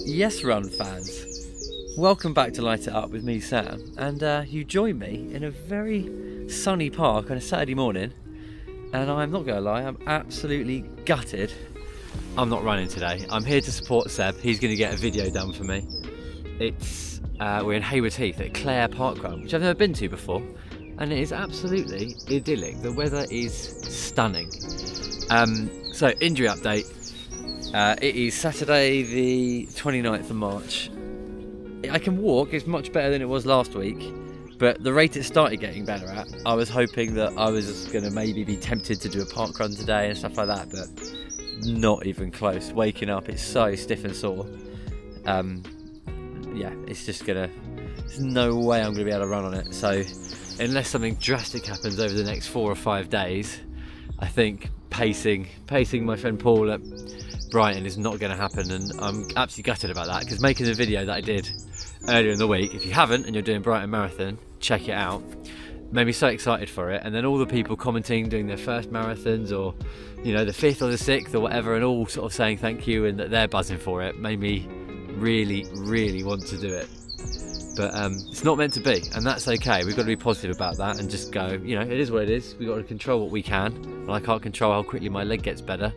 Yes, run fans, welcome back to Light It Up with me, Sam, and you join me in a very sunny park on a Saturday morning, and I'm not going to lie, I'm absolutely gutted. I'm not running today. I'm here to support Seb. He's going to get a video done for me. It's we're in Haywards Heath at Clare Parkrun, which I've never been to before, and it is absolutely idyllic. The weather is stunning. So injury update. It is Saturday the 29th of March. I can walk, it's much better than it was last week, but the rate it started getting better at, I was hoping that I was going to maybe be tempted to do a park run today and stuff like that, but not even close. Waking up, it's so stiff and sore. Yeah, it's just there's no way I'm going to be able to run on it. So unless something drastic happens over the next 4 or 5 days, I think pacing my friend Paul at Brighton is not going to happen, and I'm absolutely gutted about that, because making the video that I did earlier in the week, if you haven't and you're doing Brighton Marathon, check it out, made me so excited for it. And then all the people commenting doing their first marathons, or you know, the 5th or the 6th or whatever, and all sort of saying thank you and that they're buzzing for it, made me really want to do it. But it's not meant to be, and that's okay. We've got to be positive about that and just go, you know, it is what it is. We've got to control what we can, and I can't control how quickly my leg gets better.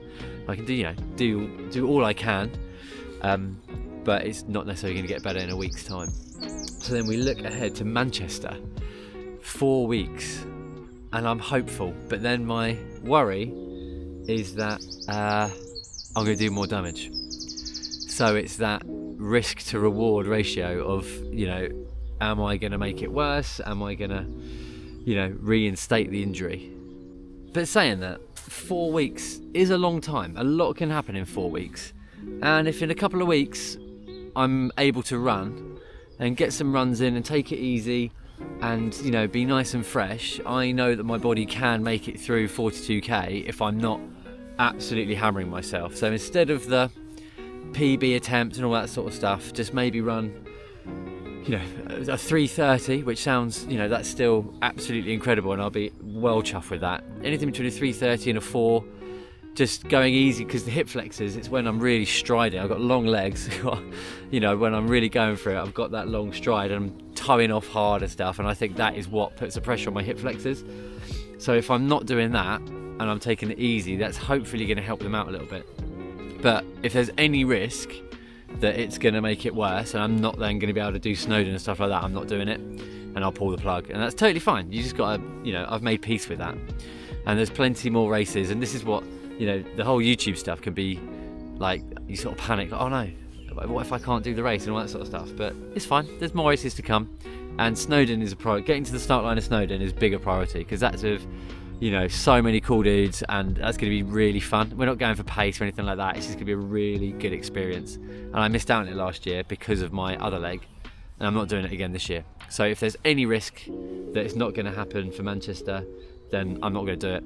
I can do, you know, do all I can, but it's not necessarily going to get better in a week's time. So then we look ahead to Manchester, 4 weeks, and I'm hopeful. But then my worry is that I'm going to do more damage. So it's that risk to reward ratio of, you know, am I going to make it worse? Am I going to, you know, reinstate the injury? But saying that, 4 weeks is a long time. A lot can happen in 4 weeks. And if in a couple of weeks I'm able to run and get some runs in and take it easy and, you know, be nice and fresh, I know that my body can make it through 42k if I'm not absolutely hammering myself. So instead of the PB attempts and all that sort of stuff, just maybe run, you know, a 3:30, which sounds, you know, that's still absolutely incredible, and I'll be well chuffed with that. Anything between a 3:30 and a 4, just going easy, because the hip flexors, it's when I'm really striding. I've got long legs, you know, when I'm really going for it, I've got that long stride and I'm towing off hard and stuff, and I think that is what puts the pressure on my hip flexors. So if I'm not doing that and I'm taking it easy, that's hopefully going to help them out a little bit. But if there's any risk that it's going to make it worse and I'm not then going to be able to do Snowdon and stuff like that, I'm not doing it, and I'll pull the plug, and that's totally fine. You just got to, you know, I've made peace with that, and there's plenty more races, and this is what, you know, the whole YouTube stuff can be like, you sort of panic, oh no, what if I can't do the race and all that sort of stuff, but it's fine, there's more races to come, and Snowdon is a priority. Getting to the start line of Snowdon is a bigger priority, because that's with, you know, so many cool dudes, and that's going to be really fun. We're not going for pace or anything like that, it's just going to be a really good experience, and I missed out on it last year because of my other leg, and I'm not doing it again this year. So if there's any risk that it's not going to happen for Manchester, then I'm not going to do it,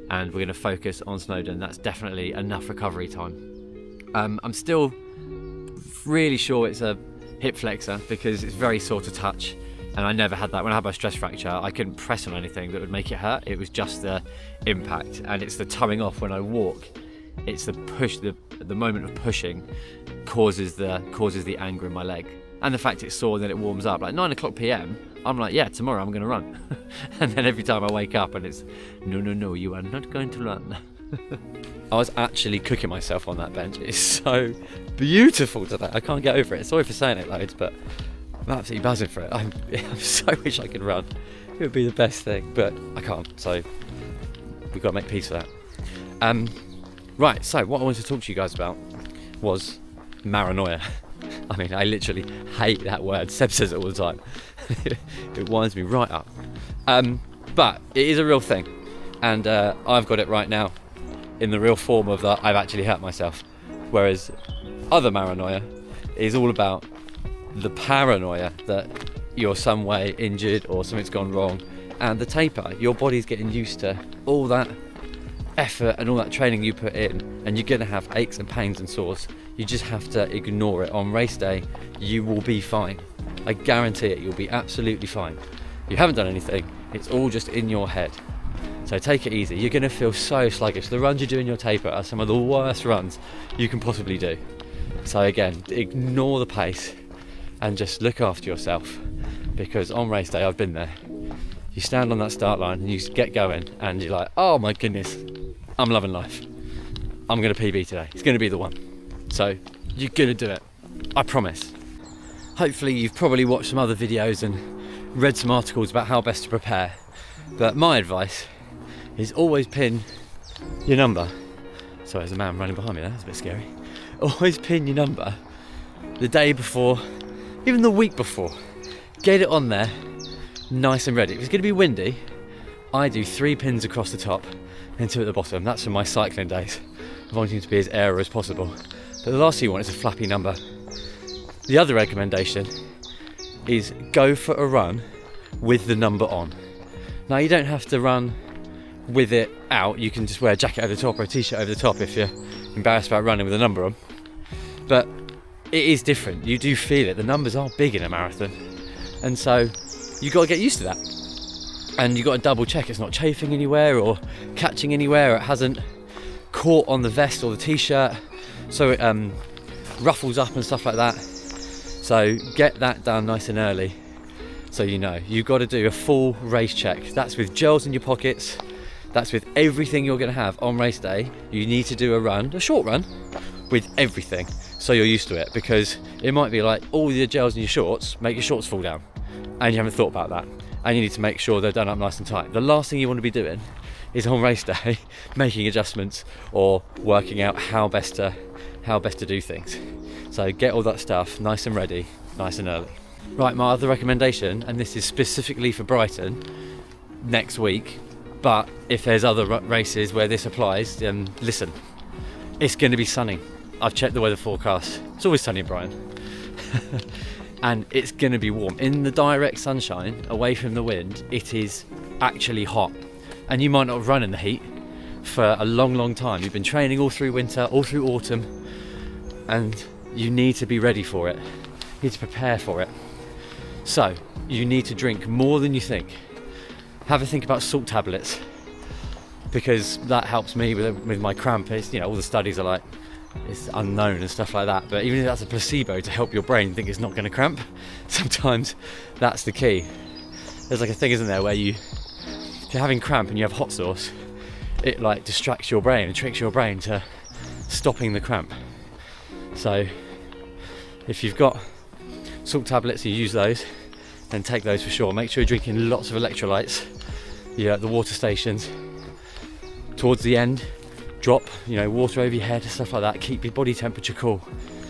and we're going to focus on Snowdon. That's definitely enough recovery time. I'm still really sure it's a hip flexor, because it's very sore to touch, and I never had that. When I had my stress fracture, I couldn't press on anything that would make it hurt. It was just the impact, and it's the towing off when I walk. It's the push, the moment of pushing causes the anger in my leg, and the fact it's sore and then it warms up. Like 9 o'clock PM, I'm like, yeah, tomorrow I'm going to run. And then every time I wake up and it's, no, you are not going to run. I was actually cooking myself on that bench. It's so beautiful today. I can't get over it. Sorry for saying it loads, but I'm absolutely buzzing for it. I so wish I could run. It would be the best thing, but I can't. So we've got to make peace with that. Right, so what I wanted to talk to you guys about was MARANOIA. I mean, I literally hate that word. Seb says it all the time. It winds me right up. But it is a real thing, and I've got it right now in the real form of that I've actually hurt myself. Whereas other MARANOIA is all about the paranoia that you're some way injured or something's gone wrong, and the taper, your body's getting used to all that effort and all that training you put in, and you're going to have aches and pains and sores. You just have to ignore it. On race day, you will be fine. I guarantee it, you'll be absolutely fine. You haven't done anything, it's all just in your head. So take it easy. You're going to feel so sluggish. The runs you do in your taper are some of the worst runs you can possibly do. So again, ignore the pace and just look after yourself, because on race day, I've been there, you stand on that start line and you get going and you're like, oh my goodness, I'm loving life. I'm going to PB today. It's going to be the one. So you're going to do it. I promise. Hopefully you've probably watched some other videos and read some articles about how best to prepare. But my advice is always pin your number. Sorry, there's a man running behind me there. That's a bit scary. Always pin your number the day before, even the week before. Get it on there, nice and ready. If it's going to be windy, I do 3 pins across the top and 2 at the bottom. That's from my cycling days, wanting to be as aero as possible. But the last thing you want is a flappy number. The other recommendation is go for a run with the number on. Now, you don't have to run with it out. You can just wear a jacket over the top or a t-shirt over the top if you're embarrassed about running with a number on. But it is different. You do feel it. The numbers are big in a marathon. And so you've got to get used to that. And you've got to double check it's not chafing anywhere or catching anywhere, or it hasn't caught on the vest or the t-shirt, so it ruffles up and stuff like that. So get that done nice and early, so you know. You've got to do a full race check. That's with gels in your pockets. That's with everything you're going to have on race day. You need to do a run, a short run, with everything, so you're used to it, because it might be like all the gels in your shorts make your shorts fall down, and you haven't thought about that. And you need to make sure they're done up nice and tight. The last thing you want to be doing is on race day making adjustments or working out how best to do things. So get all that stuff nice and ready, nice and early. Right, my other recommendation, and this is specifically for Brighton next week, but if there's other races where this applies, then listen, it's going to be sunny. I've checked the weather forecast. It's always sunny in Brighton. And it's going to be warm. In the direct sunshine, away from the wind, it is actually hot. And you might not run in the heat for a long, long time. You've been training all through winter, all through autumn, and you need to be ready for it. You need to prepare for it. So, you need to drink more than you think. Have a think about salt tablets, because that helps me with my cramp. It's, you know, all the studies are like, it's unknown and stuff like that, but even if that's a placebo to help your brain think it's not going to cramp, sometimes that's the key. There's like a thing, isn't there, where if you're having cramp and you have hot sauce, it like distracts your brain and tricks your brain to stopping the cramp. So if you've got salt tablets, you use those, then take those for sure. Make sure you're drinking lots of electrolytes. You're at the water stations. Towards the end, drop, you know, water over your head, stuff like that. Keep your body temperature cool,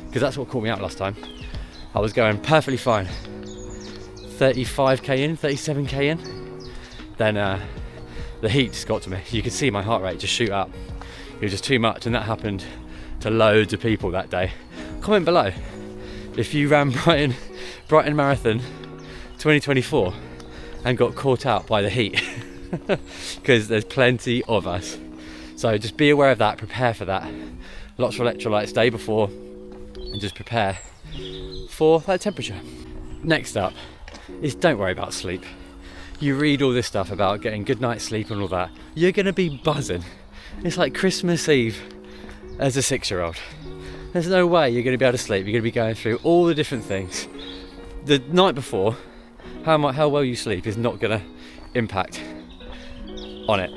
because that's what caught me out last time. I was going perfectly fine, 35k in, 37k in, then the heat just got to me. You could see my heart rate just shoot up. It was just too much, and that happened to loads of people that day. Comment below if you ran Brighton Marathon 2024 and got caught out by the heat, because there's plenty of us. So just be aware of that, prepare for that. Lots of electrolytes day before, and just prepare for that temperature. Next up is don't worry about sleep. You read all this stuff about getting good night's sleep and all that. You're gonna be buzzing. It's like Christmas Eve as a 6-year-old. There's no way you're gonna be able to sleep. You're gonna be going through all the different things. The night before, how well you sleep is not gonna impact on it.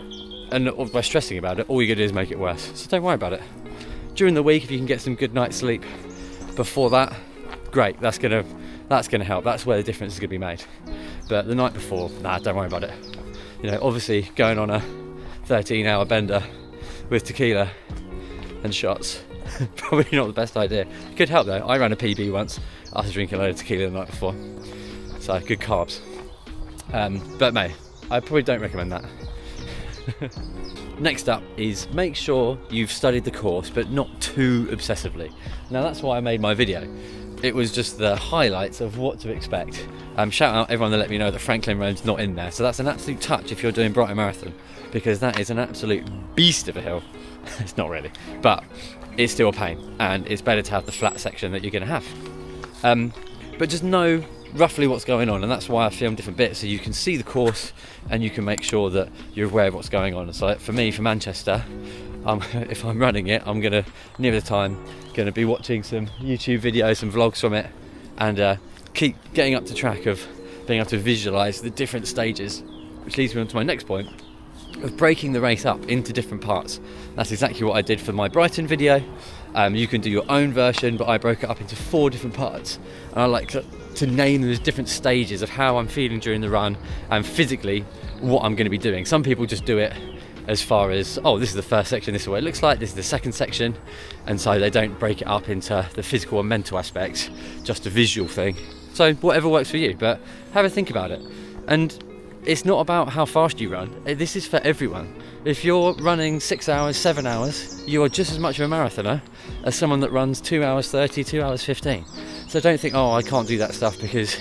And by stressing about it, all you're going to do is make it worse. So don't worry about it. During the week, if you can get some good night's sleep before that, great. That's going to help. That's where the difference is going to be made. But the night before, nah, don't worry about it. You know, obviously going on a 13-hour bender with tequila and shots, probably not the best idea. It could help though. I ran a PB once after drinking a load of tequila the night before. So good carbs. But mate, I probably don't recommend that. Next up is make sure you've studied the course, but not too obsessively. Now that's why I made my video. It was just the highlights of what to expect. Shout out everyone that let me know that Franklin Road's not in there. So that's an absolute touch if you're doing Brighton Marathon, because that is an absolute beast of a hill. It's not really, but it's still a pain, and it's better to have the flat section that you're going to have. But just know roughly what's going on, and that's why I filmed different bits, so you can see the course and you can make sure that you're aware of what's going on. So for me, for Manchester, if I'm running it, I'm gonna, near the time, gonna be watching some YouTube videos, some vlogs from it, and keep getting up to track of being able to visualize the different stages, which leads me on to my next point of breaking the race up into different parts. That's exactly what I did for my Brighton video. You can do your own version, but I broke it up into 4 different parts, and I like to name those different stages of how I'm feeling during the run and physically what I'm going to be doing. Some people just do it as far as, oh, this is the first section, this is what it looks like, this is the second section, and so they don't break it up into the physical and mental aspects, just a visual thing. So whatever works for you, but have a think about it. And it's not about how fast you run, this is for everyone. If you're running 6 hours, 7 hours, you are just as much of a marathoner as someone that runs 2 hours 30, 2 hours 15. So don't think, oh, I can't do that stuff because,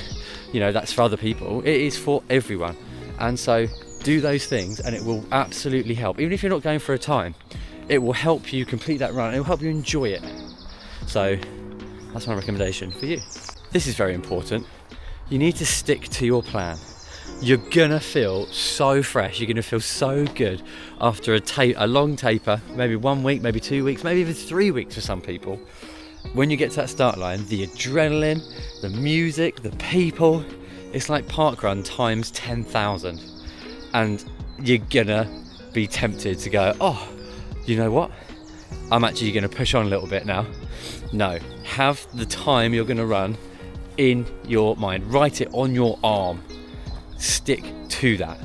you know, that's for other people. It is for everyone. And so do those things and it will absolutely help. Even if you're not going for a time, it will help you complete that run. It will help you enjoy it. So that's my recommendation for you. This is very important. You need to stick to your plan. You're gonna feel so fresh, you're gonna feel so good after a long taper, maybe 1 week, maybe 2 weeks, maybe even 3 weeks for some people. When you get to that start line, the adrenaline, the music, the people, it's like parkrun times 10,000. And you're gonna be tempted to go, oh, you know what? I'm actually gonna push on a little bit now. No, have the time you're gonna run in your mind, write it on your arm. Stick to that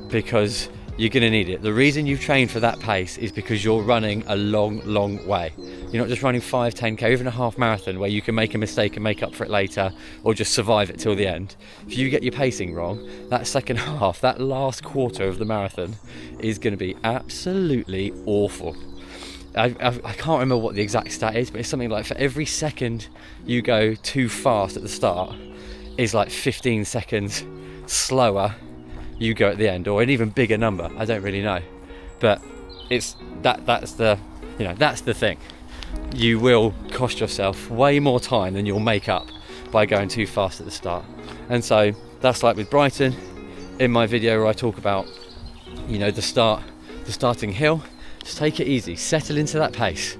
because you're going to need it. The reason you've trained for that pace is because you're running a long way. You're not just running 5, 10k, even a half marathon where you can make a mistake and make up for it later or just survive it till the end. If you get your pacing wrong, that second half, that last quarter of the marathon is going to be absolutely awful. I can't remember what the exact stat is, but it's something like for every second you go too fast at the start is like 15 seconds slower you go at the end, or an even bigger number. I don't really know, but it's that's the thing. You will cost yourself way more time than you'll make up by going too fast at the start. And so that's like with Brighton in my video where I talk about, you know, the starting hill. Just take it easy, settle into that pace,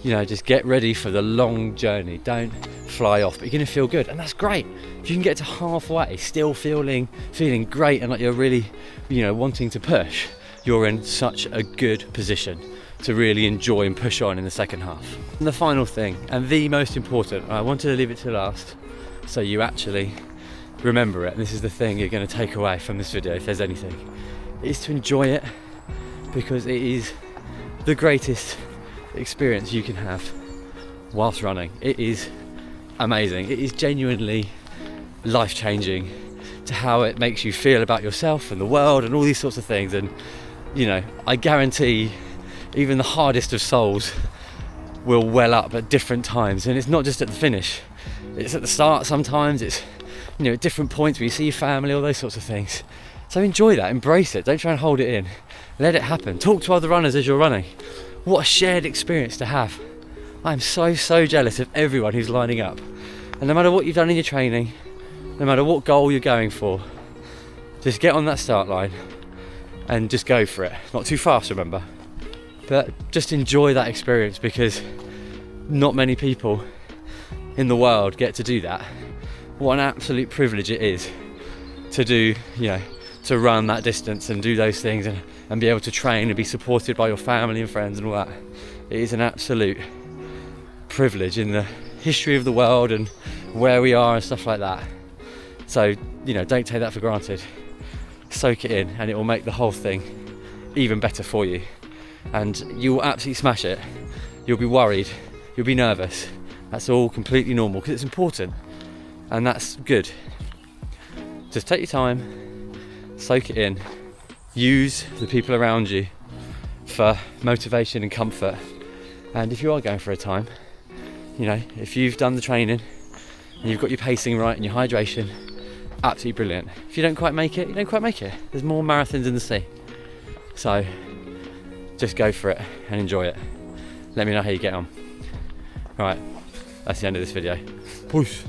you know, just get ready for the long journey. Don't fly off, but you're going to feel good, and that's great. If you can get to halfway still feeling great and like you're really, you know, wanting to push, you're in such a good position to really enjoy and push on in the second half. And the final thing, and the most important, I wanted to leave it to last so you actually remember it, and this is the thing you're going to take away from this video if there's anything, is to enjoy it, because it is the greatest experience you can have whilst running. It is amazing. It is genuinely life-changing to how it makes you feel about yourself and the world and all these sorts of things. And you know, I guarantee even the hardest of souls will well up at different times, and it's not just at the finish, it's at the start sometimes, it's, you know, at different points where you see your family, all those sorts of things. So enjoy that, embrace it, don't try and hold it in, let it happen. Talk to other runners as you're running. What a shared experience to have. I'm so jealous of everyone who's lining up, and no matter what you've done in your training, no matter what goal you're going for, just get on that start line and just go for it. Not too fast, remember, but just enjoy that experience, because not many people in the world get to do that. What an absolute privilege it is to do, you know, to run that distance and do those things and be able to train and be supported by your family and friends and all that. It is an absolute privilege in the history of the world and where we are and stuff like that. So, you know, don't take that for granted. Soak it in, and it will make the whole thing even better for you. And you will absolutely smash it. You'll be worried, you'll be nervous. That's all completely normal, because it's important, and that's good. Just take your time, soak it in, use the people around you for motivation and comfort. And if you are going for a time, you know, if you've done the training and you've got your pacing right and your hydration, absolutely brilliant. If you don't quite make it, you don't quite make it. There's more marathons in the sea. So just go for it and enjoy it. Let me know how you get on. Alright, that's the end of this video. Peace.